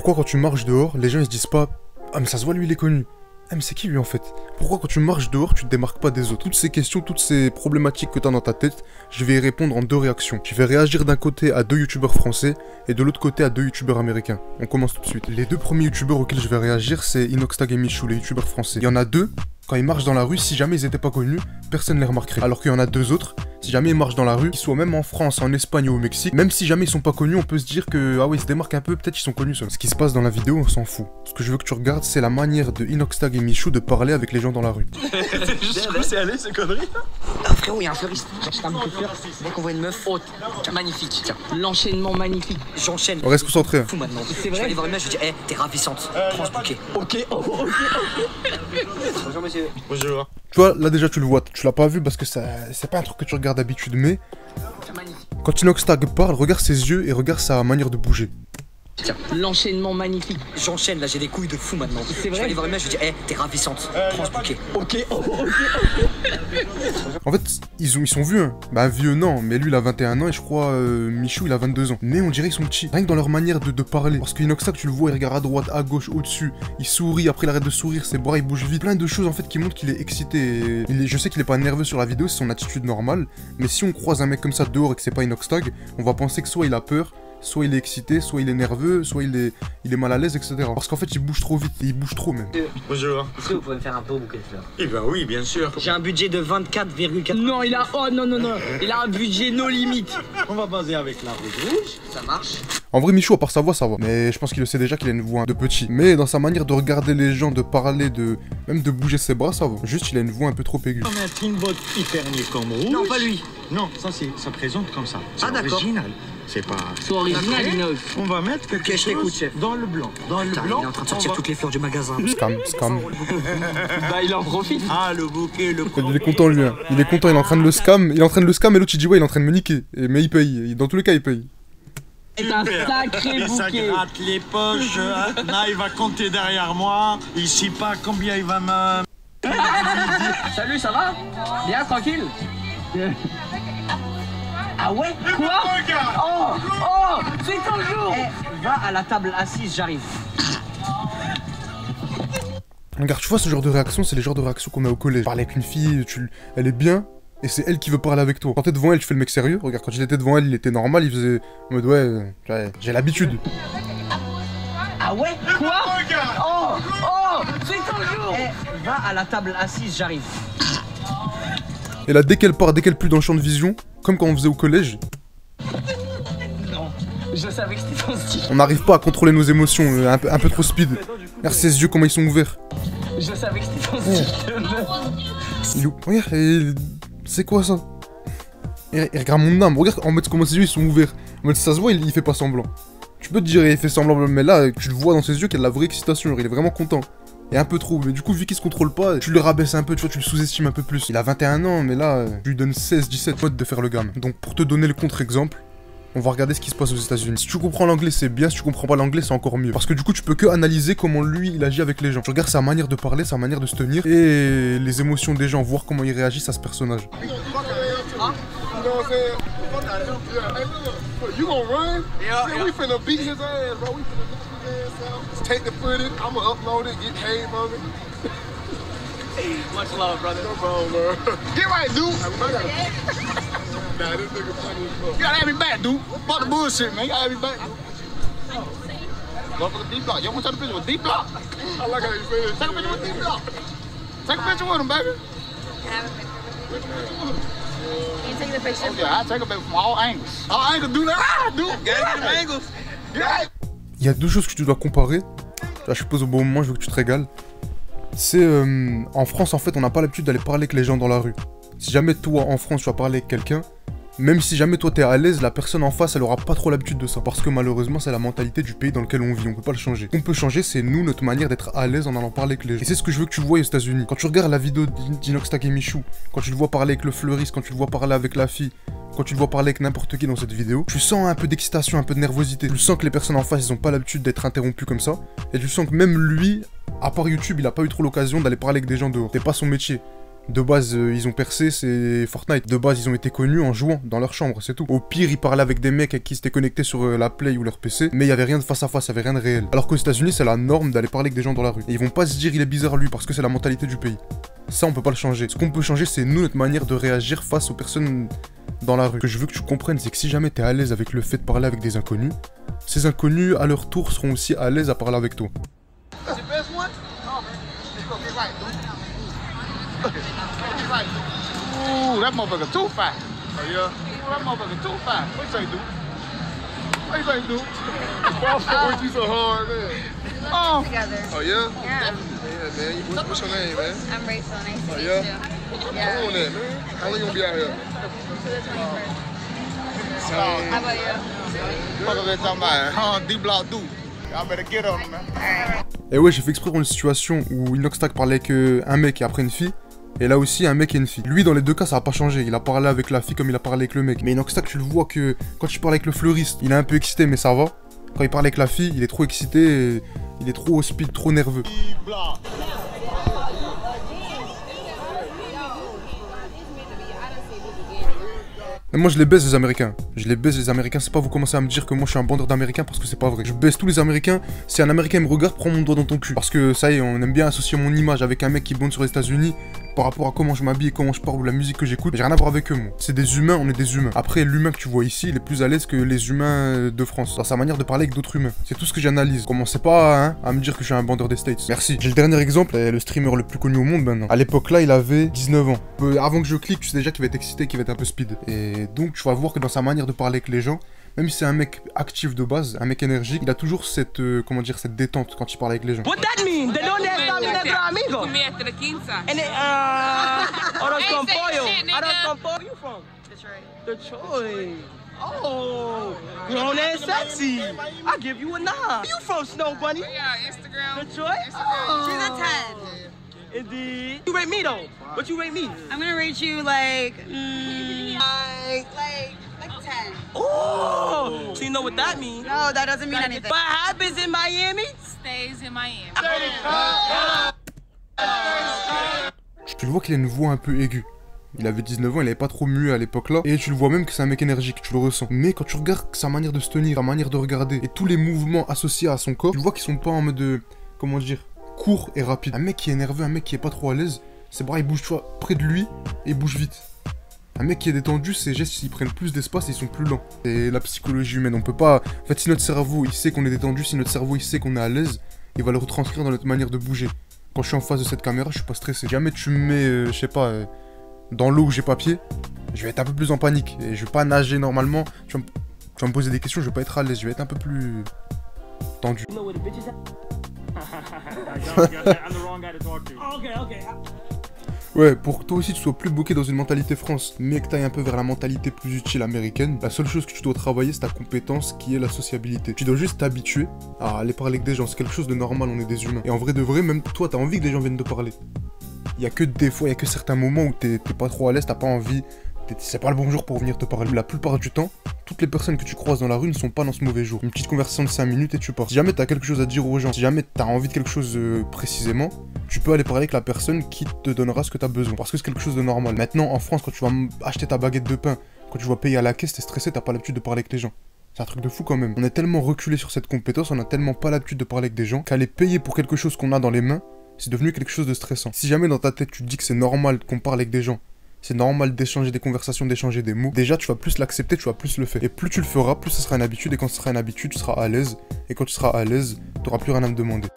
Pourquoi quand tu marches dehors, les gens ils se disent pas « Ah mais ça se voit lui il est connu ». Ah mais c'est qui lui en fait? Pourquoi quand tu marches dehors, tu te démarques pas des autres? Toutes ces questions, toutes ces problématiques que t'as dans ta tête, je vais y répondre en deux réactions. Je vais réagir d'un côté à 2 youtubeurs français et de l'autre côté à 2 youtubeurs américains. On commence tout de suite. Les 2 premiers youtubeurs auxquels je vais réagir, c'est Inoxtag et Michou, les youtubeurs français. Il y en a 2, quand ils marchent dans la rue, si jamais ils étaient pas connus, personne ne les remarquerait. Alors qu'il y en a 2 autres, si jamais ils marchent dans la rue, qu'ils soient même en France, en Espagne ou au Mexique, même si jamais ils sont pas connus, on peut se dire que, ah ouais, ils se démarquent un peu, peut-être qu'ils sont connus seuls. Ce qui se passe dans la vidéo, on s'en fout. Ce que je veux que tu regardes, c'est la manière de Inoxtag et Michou de parler avec les gens dans la rue. Jusqu'où c'est allé ces conneries? Ah frérot, il y a un fleuriste. J'achète un bouquet de fleurs. Dès qu'on voit une meuf haute, magnifique. Tiens, l'enchaînement magnifique. J'enchaîne. On reste concentré. Fou maintenant. C'est vrai. Je vais aller voir une meuf, je lui dis, hé, t'es ravissante. Prends ce bouquet. Ok, ok. Bonjour monsieur. Bonjour. Tu vois, là déjà tu le vois, tu l'as pas vu parce que c'est pas un truc que tu regardes d'habitude, mais quand Inoxtag parle, regarde ses yeux et regarde sa manière de bouger. Tiens, l'enchaînement magnifique. J'enchaîne, là j'ai des couilles de fou maintenant. C'est vrai. Je vais aller voir une meuf, je lui dis, hé, t'es ravissante. Prends ce bouquet. Ok, ok. En fait, ils sont vieux, hein. Bah vieux non, mais lui il a 21 ans et je crois Michou il a 22 ans. Mais on dirait qu'ils sont petits, rien que dans leur manière de parler. Parce que Inoxtag tu le vois, il regarde à droite, à gauche, au-dessus, il sourit, après il arrête de sourire, ses bras ils bougent vite. Plein de choses en fait qui montrent qu'il est excité. Je sais qu'il est pas nerveux sur la vidéo, c'est son attitude normale. Mais si on croise un mec comme ça dehors et que c'est pas Inoxtag, on va penser que soit il a peur, soit il est excité, soit il est nerveux, soit il est mal à l'aise, etc. Parce qu'en fait, il bouge trop vite, et il bouge trop même. Bonjour. Est-ce que vous pouvez me faire un beau bouquet de fleurs? Eh ben oui, bien sûr. J'ai un budget de 24,4. Non, il a. Oh non, non, non. Il a un budget no limite. On va baser avec la route rouge. Ça marche. En vrai, Michou, à part sa voix, ça va. Mais je pense qu'il le sait déjà qu'il a une voix de petit. Mais dans sa manière de regarder les gens, de parler, même de bouger ses bras, ça va. Juste, il a une voix un peu trop aiguë. On a un Tringbot hyper comme rouge. Non, pas lui. Non, ça présente comme ça. C'est d'accord. original. C'est pas... C'est original, Inox. On va mettre quelque chose chef. dans le blanc. Dans le Putain, blanc, il est en train de sortir toutes les fleurs du magasin. Scam. Bah, il en profite. Ah, le bouquet, le... Il est content, lui. Hein. Il est content, il est en train de le scam. Il est en train de le scam et l'autre, il dit ouais, il est en train de me niquer. Mais il paye. Dans tous les cas, il paye. C'est un sacré Et ça bouquet. gratte les poches. Là, il va compter derrière moi. Il sait pas combien il va me... Salut, ça va? Bien, tranquille? Ah ouais? Quoi? Oh! Oh! C'est ton jour! Eh, va à la table assise, j'arrive. Regarde, tu vois ce genre de réaction, c'est les genres de réactions qu'on a au collège. Parler avec une fille, elle est bien, et c'est elle qui veut parler avec toi. Quand t'es devant elle, tu fais le mec sérieux. Regarde, quand il était devant elle, il était normal, il faisait en mode ouais, j'ai l'habitude. Ah ouais? Quoi? Oh! Oh! C'est ton jour! Eh, va à la table assise, j'arrive. Et là, dès qu'elle part, dès qu'elle pue dans le champ de vision, comme quand on faisait au collège, Non, je savais que c'était ton style. on n'arrive pas à contrôler nos émotions, un peu trop speed. Regarde ses yeux, comment ils sont ouverts. Je savais que c'était ton style. Regarde, c'est quoi ça? Et regarde mon âme, regarde en mode comment ses yeux ils sont ouverts. En mode ça se voit, il fait pas semblant. Tu peux te dire il fait semblant, mais là, tu le vois dans ses yeux qu'il y a de la vraie excitation, il est vraiment content. Et un peu trop, mais du coup, vu qu'il se contrôle pas, tu le rabaisses un peu, tu vois, tu le sous-estimes un peu plus. Il a 21 ans, mais là, tu lui donnes 16-17 modes de faire le gamme. Donc, pour te donner le contre-exemple, on va regarder ce qui se passe aux États-Unis. Si tu comprends l'anglais, c'est bien, si tu comprends pas l'anglais, c'est encore mieux. Parce que du coup, tu peux que analyser comment lui, il agit avec les gens. Tu regardes sa manière de parler, sa manière de se tenir, et les émotions des gens, voir comment ils réagissent à ce personnage. You gonna run? Yeah, we finna beat his ass, bro. We finna beat his ass out. Take the footage, I'ma upload it, get paid from it. Much love, brother. No problem, bro. Get right, dude. Nah, this nigga funny as fuck. You gotta have me back, dude. Fuck the bullshit, man. You gotta have me back, dude. Go for the D block. You want to take a picture with D block? I like how you say it. Take a picture with D block. Take a picture with him, baby. Can you take the picture? Okay, I'll take a picture from all angles. All angles, do that. Ah, dude. Get the angles. Yeah. Il y a 2 choses que tu dois comparer. Là, je suppose au bon moment, je veux que tu te régales. C'est en France, en fait, on n'a pas l'habitude d'aller parler avec les gens dans la rue. Si jamais toi, en France, tu vas parler avec quelqu'un, même si jamais toi t'es à l'aise, la personne en face, elle aura pas trop l'habitude de ça. Parce que malheureusement, c'est la mentalité du pays dans lequel on vit, on peut pas le changer. Ce qu'on peut changer, c'est nous, notre manière d'être à l'aise en allant parler avec les gens. Et c'est ce que je veux que tu vois aux États-Unis. Quand tu regardes la vidéo d'Inoxtag et Michou, quand tu le vois parler avec le fleuriste, quand tu le vois parler avec la fille, quand tu le vois parler avec n'importe qui dans cette vidéo, tu sens un peu d'excitation, un peu de nervosité. Tu sens que les personnes en face, ils ont pas l'habitude d'être interrompues comme ça. Et tu sens que même lui, à part YouTube, il a pas eu trop l'occasion d'aller parler avec des gens dehors. C'est pas son métier. De base, ils ont percé, c'est Fortnite. De base, ils ont été connus en jouant dans leur chambre, c'est tout. Au pire, ils parlaient avec des mecs avec qui s'étaient connectés sur la Play ou leur PC, mais il y avait rien de face à face, il y avait rien de réel. Alors qu'aux États-Unis, c'est la norme d'aller parler avec des gens dans la rue. Et ils vont pas se dire il est bizarre lui parce que c'est la mentalité du pays. Ça, on peut pas le changer. Ce qu'on peut changer, c'est nous, notre manière de réagir face aux personnes dans la rue. Ce que je veux que tu comprennes, c'est que si jamais t'es à l'aise avec le fait de parler avec des inconnus, ces inconnus, à leur tour, seront aussi à l'aise à parler avec toi. Ooh, that motherfucker too fat. Oh yeah? Ooh, that motherfucker too fat. What you say, dude? What you say, dude? What you so hard, man? Oh. Together. Oh yeah? Yeah. Yeah, man. What's your name, man? I'm Rachel. Nice to Oh meet yeah? you. How long that, man? How long you gonna be out here? To the 21st. How about you? Fuck that talking about, D-Block dude. Y'all better get on him, man. Alright. Et ouais, j'ai fait exprès pour une situation où Inoxtag parlait avec un mec et après une fille. Et là aussi, un mec et une fille. Lui, dans les deux cas, ça a pas changé. Il a parlé avec la fille comme il a parlé avec le mec. Mais Inoxtag, tu le vois que quand il parle avec le fleuriste, il est un peu excité, mais ça va. Quand il parle avec la fille, il est trop excité, et il est trop au speed, trop nerveux. D-Block. Mais moi je les baise les Américains. Je les baise les Américains, c'est pas vous commencez à me dire que moi je suis un bandeur d'Américains parce que c'est pas vrai. Je baise tous les Américains. Si un Américain me regarde, prends mon doigt dans ton cul. Parce que ça y est, on aime bien associer mon image avec un mec qui bande sur les États-Unis par rapport à comment je m'habille, comment je parle ou la musique que j'écoute. J'ai rien à voir avec eux, moi. C'est des humains, on est des humains. Après, l'humain que tu vois ici, il est plus à l'aise que les humains de France. Dans sa manière de parler avec d'autres humains. C'est tout ce que j'analyse. Commencez pas hein, à me dire que je suis un bandeur des States. Merci. J'ai le dernier exemple, le streamer le plus connu au monde maintenant. À l'époque là, il avait 19 ans. Avant que je clique, tu sais déjà qu'il va être excité, qu'il va être un peu speed. Et donc, tu vas voir que dans sa manière de parler avec les gens, même si c'est un mec actif de base, un mec énergique, il a toujours cette, comment dire, cette détente quand il parle avec les gens. What that mean? They don't have something that's amigo. And they, oh, that's from Pollo. I don't from Pollo. Where you from? Detroit. Oh, grown and sexy. I give you a 9. Where you from, Snow Bunny? Yeah, Instagram. Detroit? She's a 10. Indeed. You rate me though. What you rate me? I'm gonna rate you like 10. Oh, so you know what that means? No, that doesn't mean anything. What happens in Miami? Stays in Miami. Tu le vois qu'il a une voix un peu aiguë. Il avait 19 ans, il avait pas trop mué à l'époque là. Et tu le vois même que c'est un mec énergique, tu le ressens. Mais quand tu regardes sa manière de se tenir, sa manière de regarder, et tous les mouvements associés à son corps, tu vois qu'ils sont pas en mode, comment dire, court et rapide. Un mec qui est nerveux, un mec qui est pas trop à l'aise, c'est pareil, il bouge, tu vois, près de lui, et il bouge vite. Un mec qui est détendu, ses gestes, ils prennent plus d'espace et ils sont plus lents. C'est la psychologie humaine, on peut pas... En fait, si notre cerveau, il sait qu'on est détendu, si notre cerveau, il sait qu'on est à l'aise, il va le retranscrire dans notre manière de bouger. Quand je suis en face de cette caméra, je suis pas stressé. Si jamais tu me mets, je sais pas, dans l'eau où j'ai pas pied, je vais être un peu plus en panique. Et je vais pas nager normalement. Tu vas me poser des questions, je vais pas être à l'aise, je vais être un peu plus tendu. Ouais, pour que toi aussi tu sois plus bloqué dans une mentalité France, mais que tu ailles un peu vers la mentalité plus utile américaine, la seule chose que tu dois travailler, c'est ta compétence qui est la sociabilité. Tu dois juste t'habituer à aller parler avec des gens, c'est quelque chose de normal, on est des humains. Et en vrai de vrai, même toi, t'as envie que des gens viennent te parler. Il y a que des fois, il y a que certains moments où t'es pas trop à l'aise, t'as pas envie, c'est pas le bon jour pour venir te parler. La plupart du temps, toutes les personnes que tu croises dans la rue ne sont pas dans ce mauvais jour. Une petite conversation de 5 minutes et tu pars. Si jamais t'as quelque chose à dire aux gens, si jamais t'as envie de quelque chose précisément, tu peux aller parler avec la personne qui te donnera ce que t'as besoin. Parce que c'est quelque chose de normal. Maintenant, en France, quand tu vas acheter ta baguette de pain, quand tu vas payer à la caisse, t'es stressé, t'as pas l'habitude de parler avec les gens. C'est un truc de fou quand même. On est tellement reculé sur cette compétence, on a tellement pas l'habitude de parler avec des gens, qu'aller payer pour quelque chose qu'on a dans les mains, c'est devenu quelque chose de stressant. Si jamais dans ta tête tu te dis que c'est normal qu'on parle avec des gens, c'est normal d'échanger des conversations, d'échanger des mots, déjà tu vas plus l'accepter, tu vas plus le faire. Et plus tu le feras, plus ce sera une habitude, et quand ce sera une habitude, tu seras à l'aise. Et quand tu seras à l'aise, tu n'auras plus rien à me demander.